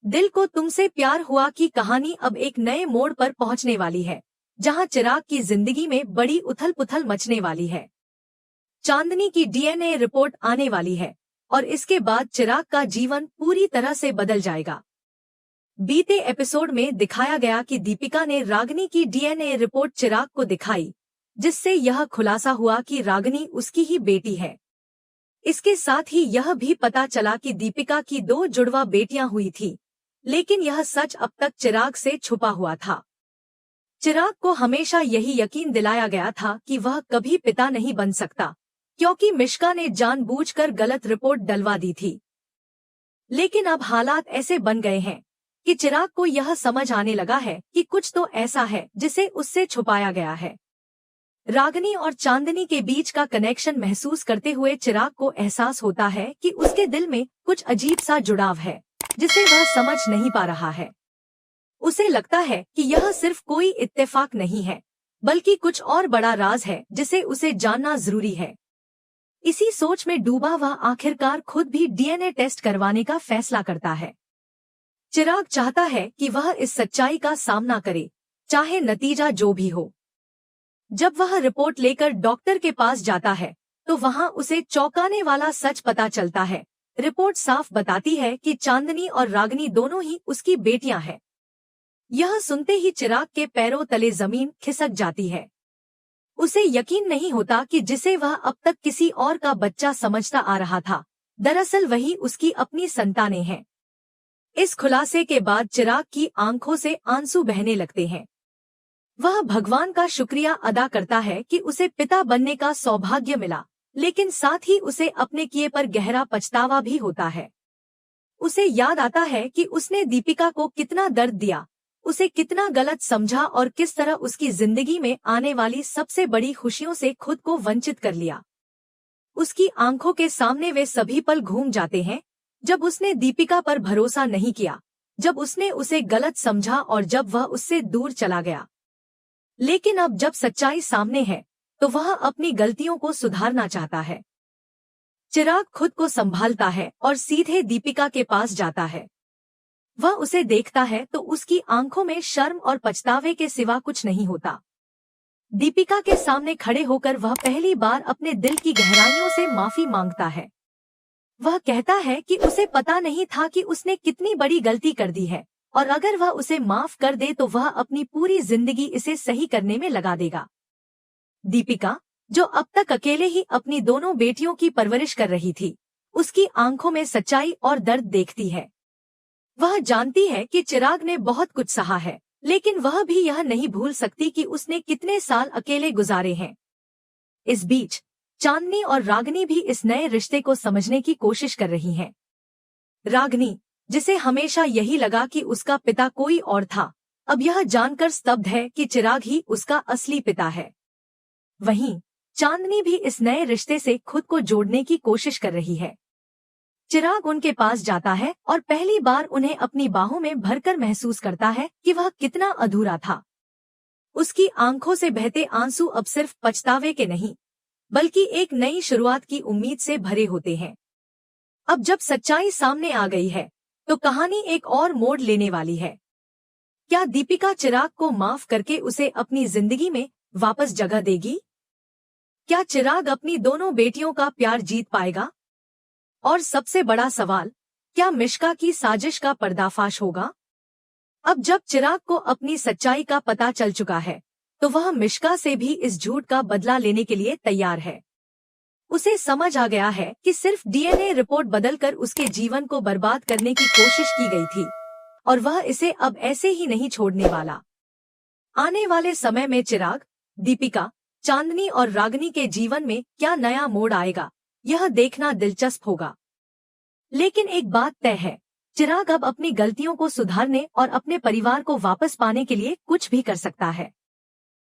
दिल को तुमसे प्यार हुआ की कहानी अब एक नए मोड़ पर पहुंचने वाली है, जहां चिराग की जिंदगी में बड़ी उथल-पुथल मचने वाली है। चांदनी की डीएनए रिपोर्ट आने वाली है और इसके बाद चिराग का जीवन पूरी तरह से बदल जाएगा। बीते एपिसोड में दिखाया गया कि दीपिका ने रागिनी की डीएनए रिपोर्ट चिराग को दिखाई, जिससे यह खुलासा हुआ कि रागिनी उसकी ही बेटी है। इसके साथ ही यह भी पता चला कि दीपिका की 2 जुड़वा बेटियां हुई थी, लेकिन यह सच अब तक चिराग से छुपा हुआ था। चिराग को हमेशा यही यकीन दिलाया गया था कि वह कभी पिता नहीं बन सकता, क्योंकि मिश्का ने जानबूझकर गलत रिपोर्ट डलवा दी थी। लेकिन अब हालात ऐसे बन गए हैं कि चिराग को यह समझ आने लगा है कि कुछ तो ऐसा है जिसे उससे छुपाया गया है। रागिनी और चांदनी के बीच का कनेक्शन महसूस करते हुए चिराग को एहसास होता है कि उसके दिल में कुछ अजीब सा जुड़ाव है, जिसे वह समझ नहीं पा रहा है। उसे लगता है कि यह सिर्फ कोई इत्तेफाक नहीं है, बल्कि कुछ और बड़ा राज है जिसे उसे जानना जरूरी है। इसी सोच में डूबा वह आखिरकार खुद भी डीएनए टेस्ट करवाने का फैसला करता है। चिराग चाहता है कि वह इस सच्चाई का सामना करे, चाहे नतीजा जो भी हो। जब वह रिपोर्ट लेकर डॉक्टर के पास जाता है, तो वहां उसे चौंकाने वाला सच पता चलता है। रिपोर्ट साफ बताती है कि चांदनी और रागिनी दोनों ही उसकी बेटियां हैं। यह सुनते ही चिराग के पैरों तले जमीन खिसक जाती है। उसे यकीन नहीं होता कि जिसे वह अब तक किसी और का बच्चा समझता आ रहा था, दरअसल वही उसकी अपनी संतानें हैं। इस खुलासे के बाद चिराग की आंखों से आंसू बहने लगते हैं। वह भगवान का शुक्रिया अदा करता है कि उसे पिता बनने का सौभाग्य मिला, लेकिन साथ ही उसे अपने किए पर गहरा पछतावा भी होता है। उसे याद आता है कि उसने दीपिका को कितना दर्द दिया, उसे कितना गलत समझा और किस तरह उसकी जिंदगी में आने वाली सबसे बड़ी खुशियों से खुद को वंचित कर लिया। उसकी आंखों के सामने वे सभी पल घूम जाते हैं, जब उसने दीपिका पर भरोसा नहीं किया, जब उसने उसे गलत समझा और जब वह उससे दूर चला गया। लेकिन अब जब सच्चाई सामने है, तो वह अपनी गलतियों को सुधारना चाहता है। चिराग खुद को संभालता है और सीधे दीपिका के पास जाता है। वह उसे देखता है तो उसकी आंखों में शर्म और पछतावे के सिवा कुछ नहीं होता। दीपिका के सामने खड़े होकर वह पहली बार अपने दिल की गहराइयों से माफी मांगता है। वह कहता है कि उसे पता नहीं था कि उसने कितनी बड़ी गलती कर दी है, और अगर वह उसे माफ कर दे तो वह अपनी पूरी जिंदगी इसे सही करने में लगा देगा। दीपिका, जो अब तक अकेले ही अपनी दोनों बेटियों की परवरिश कर रही थी, उसकी आंखों में सच्चाई और दर्द देखती है। वह जानती है कि चिराग ने बहुत कुछ सहा है, लेकिन वह भी यह नहीं भूल सकती कि उसने कितने साल अकेले गुजारे हैं। इस बीच चांदनी और रागिनी भी इस नए रिश्ते को समझने की कोशिश कर रही हैं। रागिनी, जिसे हमेशा यही लगा कि उसका पिता कोई और था, अब यह जानकर स्तब्ध है कि चिराग ही उसका असली पिता है। वहीं चांदनी भी इस नए रिश्ते से खुद को जोड़ने की कोशिश कर रही है। चिराग उनके पास जाता है और पहली बार उन्हें अपनी बाहों में भरकर महसूस करता है कि वह कितना अधूरा था। उसकी आंखों से बहते आंसू अब सिर्फ पछतावे के नहीं, बल्कि एक नई शुरुआत की उम्मीद से भरे होते हैं। अब जब सच्चाई सामने आ गई है, तो कहानी एक और मोड़ लेने वाली है। क्या दीपिका चिराग को माफ करके उसे अपनी जिंदगी में वापस जगह देगी? क्या चिराग अपनी दोनों बेटियों का प्यार जीत पाएगा? और सबसे बड़ा सवाल, क्या मिश्का की साजिश का पर्दाफाश होगा? अब जब चिराग को अपनी सच्चाई का पता चल चुका है, तो वह मिश्का से भी इस झूठ का बदला लेने के लिए तैयार है। उसे समझ आ गया है कि सिर्फ डीएनए रिपोर्ट बदलकर उसके जीवन को बर्बाद करने की कोशिश की गई थी, और वह इसे अब ऐसे ही नहीं छोड़ने वाला। आने वाले समय में चिराग, दीपिका, चांदनी और रागिनी के जीवन में क्या नया मोड़ आएगा, यह देखना दिलचस्प होगा। लेकिन एक बात तय है, चिराग अब अपनी गलतियों को सुधारने और अपने परिवार को वापस पाने के लिए कुछ भी कर सकता है।